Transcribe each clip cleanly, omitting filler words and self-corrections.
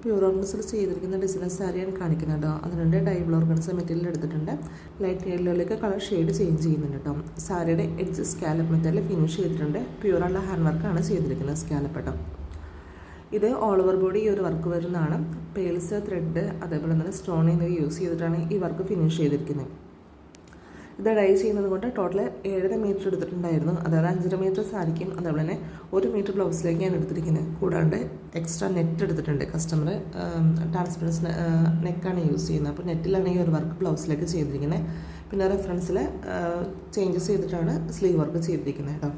Pure ഓർഗൻസിൽ ചെയ്തിരിക്കുന്ന designer സാരിയാണ് കാണിക്കുന്നത് കേട്ടോ. അതിനുണ്ട് ഡൈബിൾ ഓർഗൻസ് മെറ്റീരിയൽ എടുത്തിട്ടുണ്ട്. ലൈറ്റ് യെല്ലോയിലേക്ക് കളർ ഷെയ്ഡ് ചേഞ്ച് ചെയ്യുന്നുണ്ട് കേട്ടോ. സാരിയുടെ എഡ്ജ് സ്കാലപ്പ് മെറ്റീരിയൽ ഫിനിഷ് ചെയ്തിട്ടുണ്ട്. പ്യൂറുള്ള ഹാൻഡ് വർക്കാണ് ചെയ്തിരിക്കുന്നത് സ്കാലപ്പ് കേട്ടോ. ഇത് ഓൾ ഓവർ ബോഡി ഈ ഒരു വർക്ക് വരുന്നതാണ്. പേൾസ്, ത്രെഡ്, അതേപോലെ തന്നെ സ്റ്റോൺ എന്നിവ യൂസ് ചെയ്തിട്ടാണ് ഈ വർക്ക് ഫിനിഷ് ചെയ്തിരിക്കുന്നത്. ഇത് ഡൈ ചെയ്യുന്നത് കൊണ്ട് ടോട്ടൽ 7.5 മീറ്റർ എടുത്തിട്ടുണ്ടായിരുന്നു. അതായത് 5.5 മീറ്റർ സാരിക്കും അതേപോലെ തന്നെ 1 മീറ്റർ ബ്ലൗസിലേക്കാണ് എടുത്തിരിക്കുന്നത്. കൂടാണ്ട് എക്സ്ട്രാ നെറ്റ് എടുത്തിട്ടുണ്ട്. കസ്റ്റമർ ട്രാൻസ്പെറൻസ് നെക്കാണ് യൂസ് ചെയ്യുന്നത്. അപ്പോൾ നെറ്റിലാണ് ഈ ഒരു വർക്ക് ബ്ലൗസിലേക്ക് ചെയ്തിരിക്കുന്നത്. പിന്നെ റെഫറൻസിൽ ചേഞ്ചസ് ചെയ്തിട്ടാണ് സ്ലീവ് വർക്ക് ചെയ്തിരിക്കുന്നത് കേട്ടോ.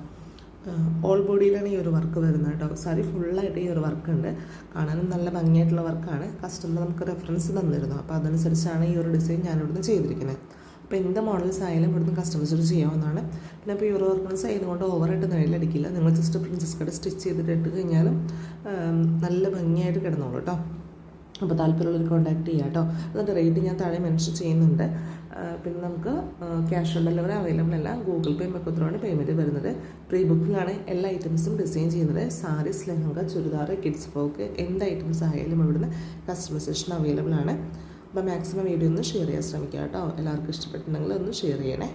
ഓൾ ബോഡിയിലാണ് ഈ ഒരു വർക്ക് വരുന്നത് കേട്ടോ. സാരി ഫുള്ളായിട്ട് ഈ ഒരു വർക്ക് ഉണ്ട്. കാണാനും നല്ല ഭംഗിയായിട്ടുള്ള വർക്കാണ്. കസ്റ്റമർ നമുക്ക് റെഫറൻസ് തന്നിരുന്നു. അപ്പോൾ അതനുസരിച്ചാണ് ഈ ഒരു ഡിസൈൻ ഞാനിവിടുന്ന് ചെയ്തിരിക്കുന്നത്. അപ്പോൾ എന്ത് മോഡൽസ് ആയാലും ഇവിടുന്ന് കസ്റ്റമൈസ് ചെയ്യാവുന്നതാണ്. പിന്നെ ഇപ്പോൾ യൂറോ ഓർഗൻസ് ആയതുകൊണ്ട് ഓവറായിട്ട് നിഴലടിക്കില്ല. നിങ്ങൾ ജസ്റ്റ് പ്രിൻസസ് കട്ട് സ്റ്റിച്ച് ചെയ്തിട്ട് ഇട്ട് കഴിഞ്ഞാലും നല്ല ഭംഗിയായിട്ട് കിടന്നോളൂ കേട്ടോ. അപ്പോൾ താല്പര്യമുള്ളവർ കോൺടാക്ട് ചെയ്യാം കേട്ടോ. അതിൻ്റെ റേറ്റ് ഞാൻ താഴെ മെൻഷൻ ചെയ്യുന്നുണ്ട്. പിന്നെ നമുക്ക് ക്യാഷ് ഓൺ ഡെലിവറി അവൈലബിൾ അല്ല. ഗൂഗിൾ പേ മെക്കത്രോണ് പേയ്മെൻറ്റ് വരുന്നത്. പ്രീ ബുക്കിംഗ് ആണ് എല്ലാ ഐറ്റംസും ഡിസൈൻ ചെയ്യുന്നത്. സാരീസ്, ലെഹങ്ക, ചുരിദാർ, കിഡ്സ് ഫ്രോക്ക് എന്ത് ഐറ്റംസ് ആയാലും ഇവിടുന്ന് കസ്റ്റമൈസേഷൻ അവൈലബിൾ ആണ്. അപ്പോൾ മാക്സിമം വീഡിയോ ഒന്ന് ഷെയർ ചെയ്യാൻ ശ്രമിക്കുക കേട്ടോ. എല്ലാവർക്കും ഇഷ്ടപ്പെട്ടിട്ടുണ്ടെങ്കിൽ ഒന്ന് ഷെയർ ചെയ്യണേ.